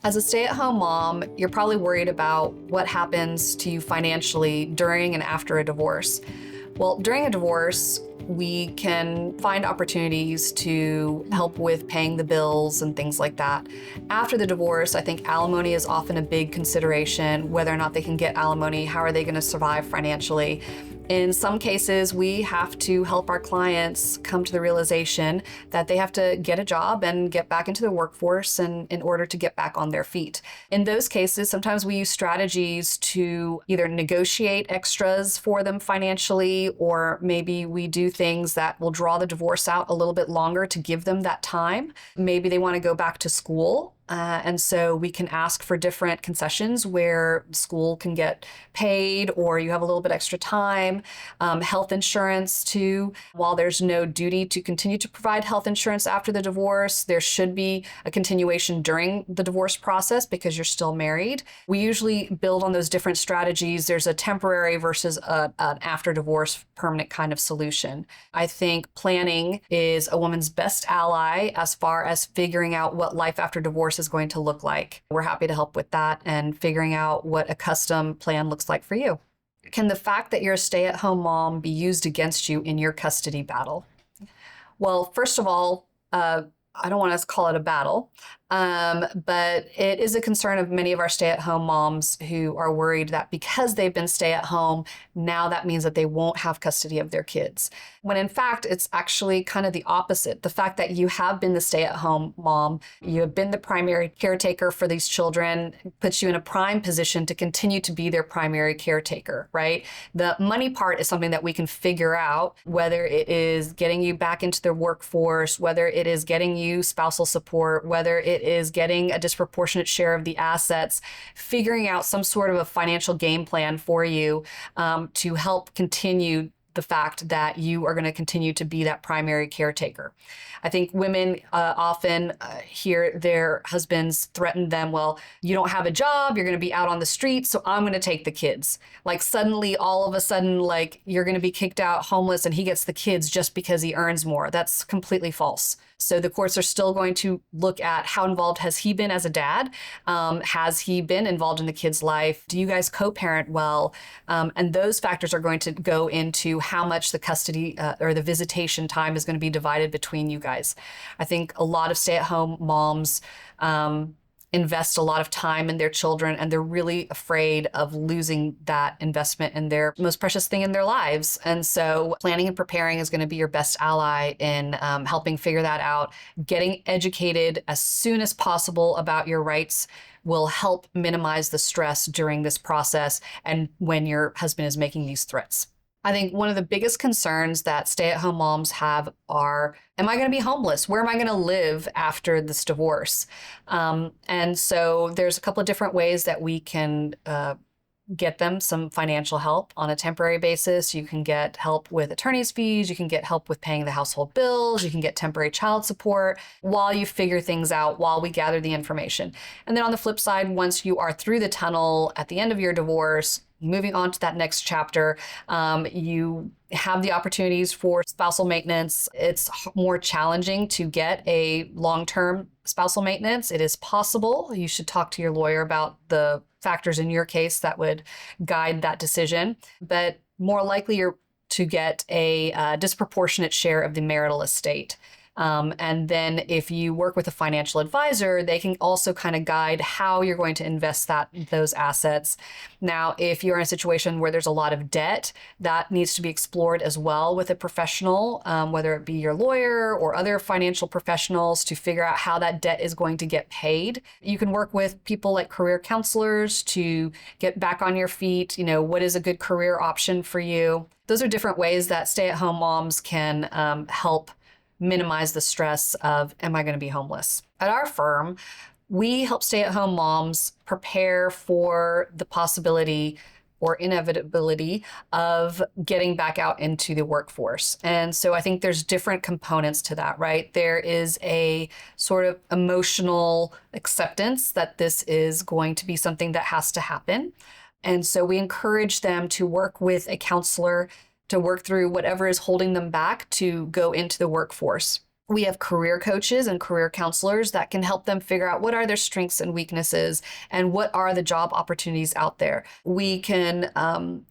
As a stay-at-home mom, you're probably worried about what happens to you financially during and after a divorce. Well, during a divorce, we can find opportunities to help with paying the bills and things like that. After the divorce, I think alimony is often a big consideration, whether or not they can get alimony, how are they going to survive financially. In some cases, we have to help our clients come to the realization that they have to get a job and get back into the workforce in order to get back on their feet. In those cases, sometimes we use strategies to either negotiate extras for them financially, or maybe we do things that will draw the divorce out a little bit longer to give them that time. Maybe they want to go back to school. And so we can ask for different concessions where school can get paid or you have a little bit extra time. Health insurance too. While there's no duty to continue to provide health insurance after the divorce, there should be a continuation during the divorce process because you're still married. We usually build on those different strategies. There's a temporary versus an after divorce permanent kind of solution. I think planning is a woman's best ally as far as figuring out what life after divorce is going to look like. We're happy to help with that and figuring out what a custom plan looks like for you. Can the fact that you're a stay-at-home mom be used against you in your custody battle? Well, first of all, I don't want to call it a battle, but it is a concern of many of our stay-at-home moms who are worried that because they've been stay-at-home, now that means that they won't have custody of their kids. When in fact, it's actually kind of the opposite. The fact that you have been the stay-at-home mom, you have been the primary caretaker for these children, puts you in a prime position to continue to be their primary caretaker, right? The money part is something that we can figure out, whether it is getting you back into the workforce, whether it is getting you spousal support, whether it is getting a disproportionate share of the assets, figuring out some sort of a financial game plan for you to help continue the fact that you are going to continue to be that primary caretaker. I think women often hear their husbands threaten them, well, you don't have a job, you're going to be out on the street, so I'm going to take the kids. Like suddenly, all of a sudden, like you're going to be kicked out homeless and he gets the kids just because he earns more. That's completely false. So the courts are still going to look at how involved has he been as a dad? Has he been involved in the kid's life? Do you guys co-parent well? And those factors are going to go into how much the custody or the visitation time is going to be divided between you guys. I think a lot of stay-at-home moms invest a lot of time in their children, and they're really afraid of losing that investment in their most precious thing in their lives. And so planning and preparing is going to be your best ally in helping figure that out. Getting educated as soon as possible about your rights will help minimize the stress during this process and when your husband is making these threats. I think one of the biggest concerns that stay-at-home moms have are, am I going to be homeless? Where am I going to live after this divorce? And so there's a couple of different ways that we can get them some financial help on a temporary basis. You can get help with attorney's fees. You can get help with paying the household bills. You can get temporary child support while you figure things out, while we gather the information. And then on the flip side, once you are through the tunnel at the end of your divorce, moving on to that next chapter, you have the opportunities for spousal maintenance. It's more challenging to get a long-term spousal maintenance. It is possible. You should talk to your lawyer about the factors in your case that would guide that decision. But more likely you're to get a disproportionate share of the marital estate. And then if you work with a financial advisor, they can also kind of guide how you're going to invest those assets. Now, if you're in a situation where there's a lot of debt, that needs to be explored as well with a professional, whether it be your lawyer or other financial professionals, to figure out how that debt is going to get paid. You can work with people like career counselors to get back on your feet. You know, what is a good career option for you? Those are different ways that stay-at-home moms can help minimize the stress of, am I going to be homeless? At our firm, we help stay-at-home moms prepare for the possibility or inevitability of getting back out into the workforce. And so I think there's different components to that, right? There is a sort of emotional acceptance that this is going to be something that has to happen. And so we encourage them to work with a counselor to work through whatever is holding them back to go into the workforce. We have career coaches and career counselors that can help them figure out what are their strengths and weaknesses and what are the job opportunities out there. We can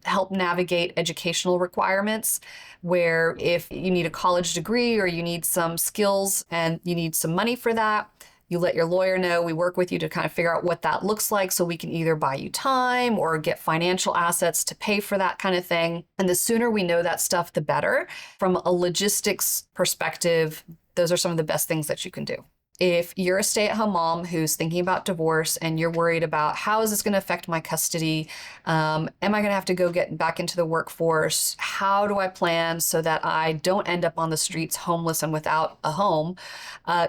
help navigate educational requirements, where if you need a college degree or you need some skills and you need some money for that, you let your lawyer know. We work with you to kind of figure out what that looks like so we can either buy you time or get financial assets to pay for that kind of thing. And the sooner we know that stuff, the better. From a logistics perspective, those are some of the best things that you can do. If you're a stay-at-home mom who's thinking about divorce and you're worried about how is this going to affect my custody, am I going to have to go get back into the workforce? How do I plan so that I don't end up on the streets homeless and without a home?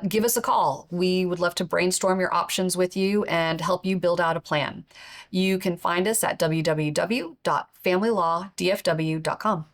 Give us a call. We would love to brainstorm your options with you and help you build out a plan. You can find us at www.familylawdfw.com.